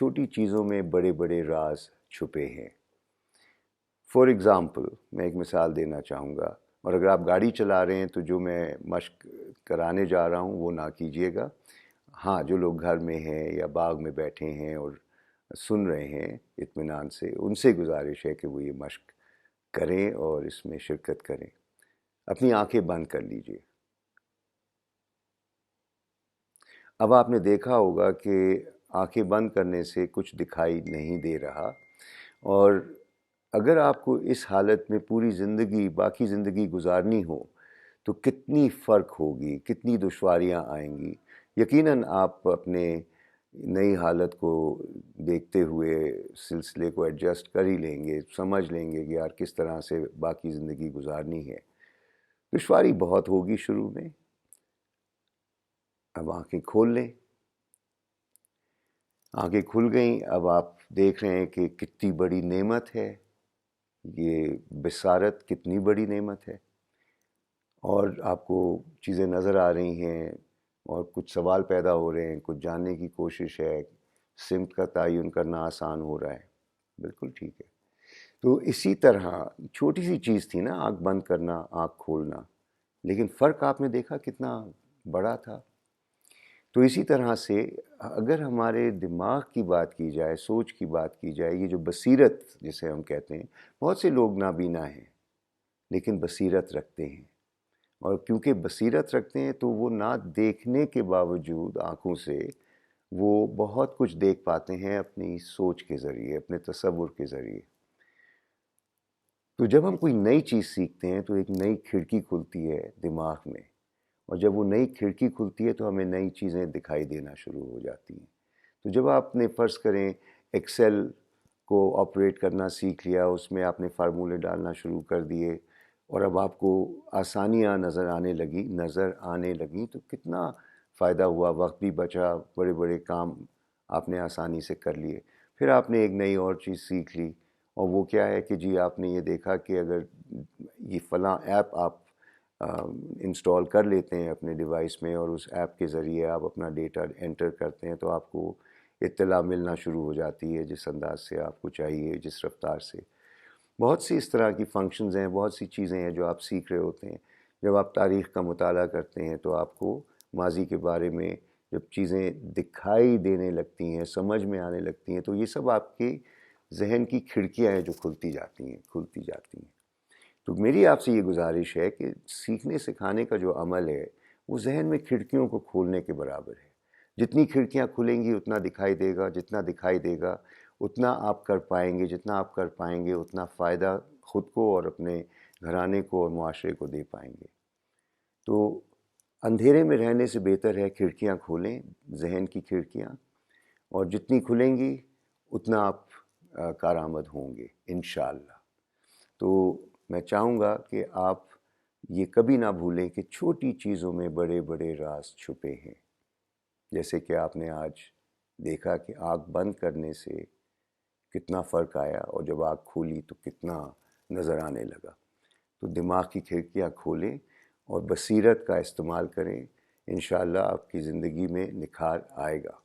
چھوٹی چیزوں میں بڑے بڑے راز چھپے ہیں۔ فار ایگزامپل میں ایک مثال دینا چاہوں گا، اور اگر آپ گاڑی چلا رہے ہیں تو جو میں مشق کرانے جا رہا ہوں وہ نہ کیجیے گا۔ ہاں، جو لوگ گھر میں ہیں یا باغ میں بیٹھے ہیں اور سن رہے ہیں اطمینان سے، ان سے گزارش ہے کہ وہ یہ مشق کریں اور اس میں شرکت کریں۔ اپنی آنکھیں بند کر لیجئے۔ اب آپ نے دیکھا ہوگا کہ آنکھیں بند کرنے سے کچھ دکھائی نہیں دے رہا، اور اگر آپ کو اس حالت میں پوری زندگی، باقی زندگی گزارنی ہو تو کتنی فرق ہوگی، کتنی دشواریاں آئیں گی۔ یقیناً آپ اپنے نئی حالت کو دیکھتے ہوئے سلسلے کو ایڈجسٹ کر ہی لیں گے، سمجھ لیں گے کہ یار کس طرح سے باقی زندگی گزارنی ہے۔ دشواری بہت ہوگی شروع میں۔ اب آنکھیں کھول لیں۔ آنکھیں کھل گئیں، اب آپ دیکھ رہے ہیں کہ کتنی بڑی نعمت ہے، یہ بصارت کتنی بڑی نعمت ہے، اور آپ کو چیزیں نظر آ رہی ہیں اور کچھ سوال پیدا ہو رہے ہیں، کچھ جاننے کی کوشش ہے، سمت کا تعین کرنا آسان ہو رہا ہے۔ بالکل ٹھیک ہے۔ تو اسی طرح چھوٹی سی چیز تھی نا، آنکھ بند کرنا، آنکھ کھولنا، لیکن فرق آپ نے دیکھا کتنا بڑا تھا۔ تو اسی طرح سے اگر ہمارے دماغ کی بات کی جائے، سوچ کی بات کی جائے، یہ جو بصیرت جسے ہم کہتے ہیں، بہت سے لوگ نابینا ہیں لیکن بصیرت رکھتے ہیں، اور کیونکہ بصیرت رکھتے ہیں تو وہ نہ دیکھنے کے باوجود آنکھوں سے وہ بہت کچھ دیکھ پاتے ہیں اپنی سوچ کے ذریعے، اپنے تصور کے ذریعے۔ تو جب ہم کوئی نئی چیز سیکھتے ہیں تو ایک نئی کھڑکی کھلتی ہے دماغ میں، اور جب وہ نئی کھڑکی کھلتی ہے تو ہمیں نئی چیزیں دکھائی دینا شروع ہو جاتی ہیں۔ تو جب آپ نے فرض کریں ایکسل کو آپریٹ کرنا سیکھ لیا، اس میں آپ نے فارمولے ڈالنا شروع کر دیے، اور اب آپ کو آسانیاں نظر آنے لگیں تو کتنا فائدہ ہوا، وقت بھی بچا، بڑے بڑے کام آپ نے آسانی سے کر لیے۔ پھر آپ نے ایک نئی اور چیز سیکھ لی، اور وہ کیا ہے کہ جی آپ نے یہ دیکھا کہ اگر یہ فلاں ایپ آپ انسٹال کر لیتے ہیں اپنے ڈیوائس میں، اور اس ایپ کے ذریعے آپ اپنا ڈیٹا انٹر کرتے ہیں تو آپ کو اطلاع ملنا شروع ہو جاتی ہے جس انداز سے آپ کو چاہیے، جس رفتار سے۔ بہت سی اس طرح کی فنکشنز ہیں، بہت سی چیزیں ہیں جو آپ سیکھ رہے ہوتے ہیں۔ جب آپ تاریخ کا مطالعہ کرتے ہیں تو آپ کو ماضی کے بارے میں جب چیزیں دکھائی دینے لگتی ہیں، سمجھ میں آنے لگتی ہیں، تو یہ سب آپ کے ذہن کی کھڑکیاں ہیں جو کھلتی جاتی ہیں۔ تو میری آپ سے یہ گزارش ہے کہ سیکھنے سکھانے کا جو عمل ہے وہ ذہن میں کھڑکیوں کو کھولنے کے برابر ہے۔ جتنی کھڑکیاں کھلیں گی اتنا دکھائی دے گا، جتنا دکھائی دے گا اتنا آپ کر پائیں گے، جتنا آپ کر پائیں گے اتنا فائدہ خود کو اور اپنے گھرانے کو اور معاشرے کو دے پائیں گے۔ تو اندھیرے میں رہنے سے بہتر ہے کھڑکیاں کھولیں، ذہن کی کھڑکیاں، اور جتنی کھلیں گی اتنا آپ کارآمد ہوں گے انشاءاللہ۔ تو میں چاہوں گا کہ آپ یہ کبھی نہ بھولیں کہ چھوٹی چیزوں میں بڑے بڑے راز چھپے ہیں۔ جیسے کہ آپ نے آج دیکھا کہ آنکھ بند کرنے سے کتنا فرق آیا، اور جب آنکھ کھولی تو کتنا نظر آنے لگا۔ تو دماغ کی کھڑکیاں کھولیں اور بصیرت کا استعمال کریں، انشاءاللہ آپ کی زندگی میں نکھار آئے گا۔